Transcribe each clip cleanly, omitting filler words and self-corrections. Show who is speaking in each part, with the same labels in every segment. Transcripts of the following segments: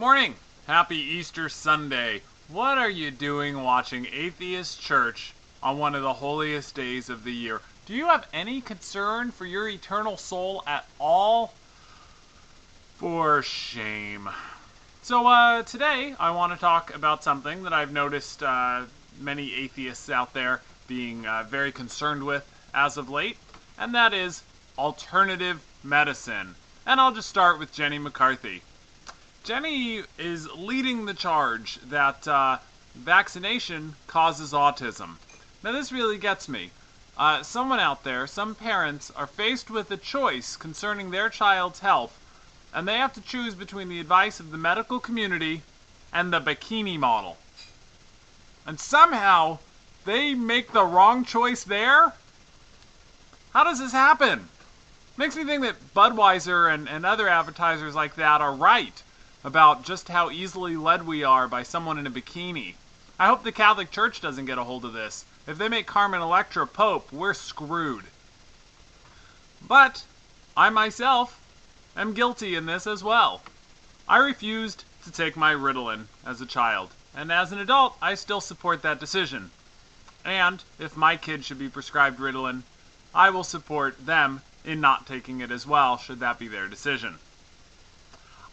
Speaker 1: morning. Happy Easter Sunday. What are you doing watching Atheist Church on one of the holiest days of the year? Do you have any concern for your eternal soul at all? For shame. So today I want to talk about something that I've noticed many atheists out there being very concerned with as of late, and that is alternative medicine. And I'll just start with Jenny McCarthy. Jenny is leading the charge that vaccination causes autism. Now this really gets me. Someone out there, some parents, are faced with a choice concerning their child's health, and they have to choose between the advice of the medical community and the bikini model. And somehow, they make the wrong choice there? How does this happen? Makes me think that Budweiser and other advertisers like that are right about just how easily led we are by someone in a bikini. I hope the Catholic Church doesn't get a hold of this. If they make Carmen Electra Pope, we're screwed. But I myself am guilty in this as well. I refused to take my Ritalin as a child, and as an adult, I still support that decision. And if my kid should be prescribed Ritalin, I will support them in not taking it as well, should that be their decision.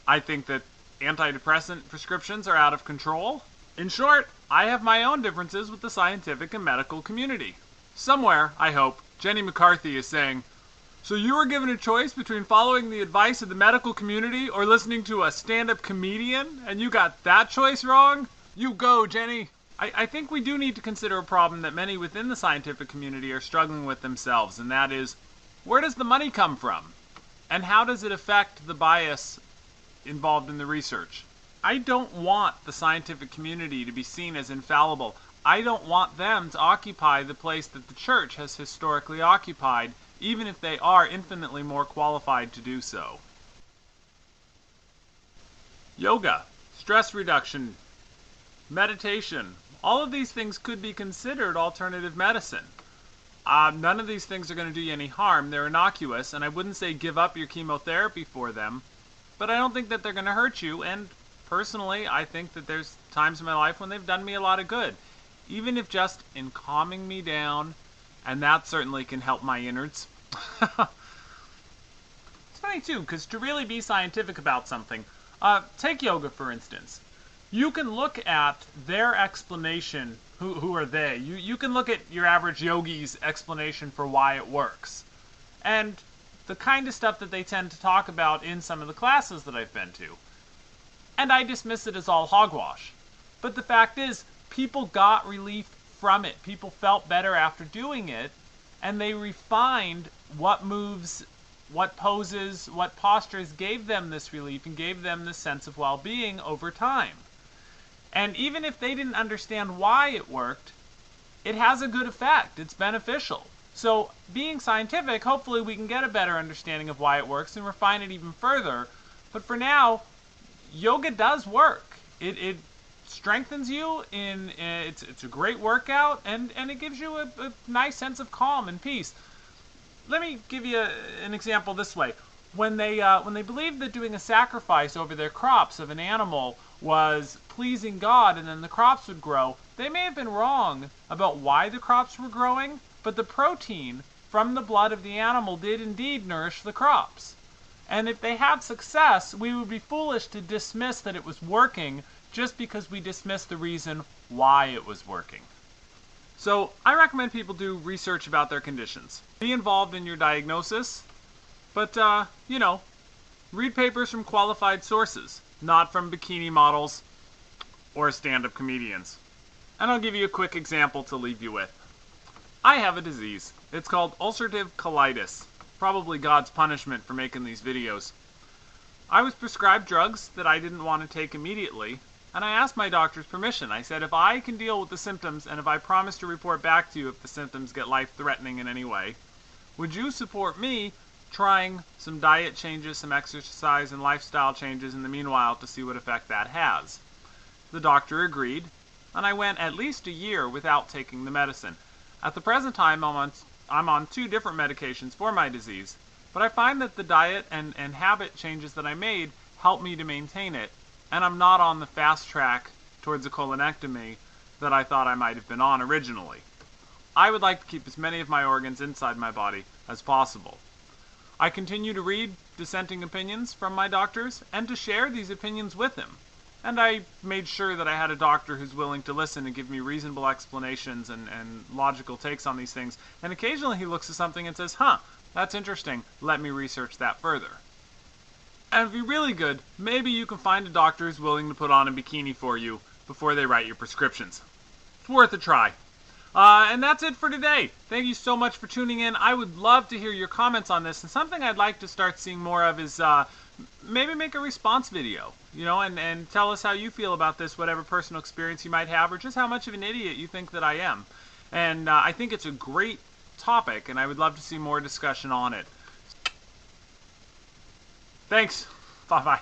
Speaker 1: I think that antidepressant prescriptions are out of control. In short, I have my own differences with the scientific and medical community. Somewhere, I hope, Jenny McCarthy is saying, "So you were given a choice between following the advice of the medical community or listening to a stand-up comedian, and you got that choice wrong? You go, Jenny." I think we do need to consider a problem that many within the scientific community are struggling with themselves, and that is, where does the money come from? And how does it affect the bias involved in the research? I don't want the scientific community to be seen as infallible. I don't want them to occupy the place that the church has historically occupied, even if they are infinitely more qualified to do so. Yoga, stress reduction, meditation, all of these things could be considered alternative medicine. None of these things are going to do you any harm. They're innocuous, and I wouldn't say give up your chemotherapy for them, but I don't think that they're going to hurt you, and personally, I think that there's times in my life when they've done me a lot of good, even if just in calming me down, and that certainly can help my innards. It's funny too, because to really be scientific about something, take yoga for instance. You can look at their explanation. Who are they? You can look at your average yogi's explanation for why it works. And the kind of stuff that they tend to talk about in some of the classes that I've been to. And I dismiss it as all hogwash. But the fact is, people got relief from it. People felt better after doing it, and they refined what moves, what poses, what postures gave them this relief and gave them this sense of well-being over time. And even if they didn't understand why it worked, it has a good effect. It's beneficial. So being scientific, hopefully we can get a better understanding of why it works and refine it even further. But for now, yoga does work. It strengthens you. It's a great workout, and it gives you a nice sense of calm and peace. Let me give you an example this way. When they believed that doing a sacrifice over their crops of an animal was pleasing God and then the crops would grow, they may have been wrong about why the crops were growing, but the protein from the blood of the animal did indeed nourish the crops. And if they had success, we would be foolish to dismiss that it was working just because we dismiss the reason why it was working. So I recommend people do research about their conditions. Be involved in your diagnosis, but, read papers from qualified sources, not from bikini models or stand-up comedians. And I'll give you a quick example to leave you with. I have a disease. It's called ulcerative colitis. Probably God's punishment for making these videos. I was prescribed drugs that I didn't want to take immediately, and I asked my doctor's permission. I said, if I can deal with the symptoms, and if I promise to report back to you if the symptoms get life-threatening in any way, would you support me trying some diet changes, some exercise and lifestyle changes in the meanwhile to see what effect that has? The doctor agreed, and I went at least a year without taking the medicine. At the present time, I'm on 2 different medications for my disease, but I find that the diet and habit changes that I made help me to maintain it, and I'm not on the fast track towards a colonectomy that I thought I might have been on originally. I would like to keep as many of my organs inside my body as possible. I continue to read dissenting opinions from my doctors and to share these opinions with him. And I made sure that I had a doctor who's willing to listen and give me reasonable explanations and logical takes on these things. And occasionally he looks at something and says, that's interesting, let me research that further. And if you're really good, maybe you can find a doctor who's willing to put on a bikini for you before they write your prescriptions. It's worth a try. And that's it for today. Thank you so much for tuning in. I would love to hear your comments on this, and something I'd like to start seeing more of is maybe make a response video, and tell us how you feel about this, whatever personal experience you might have, or just how much of an idiot you think that I am. And I think it's a great topic, and I would love to see more discussion on it. Thanks. Bye-bye.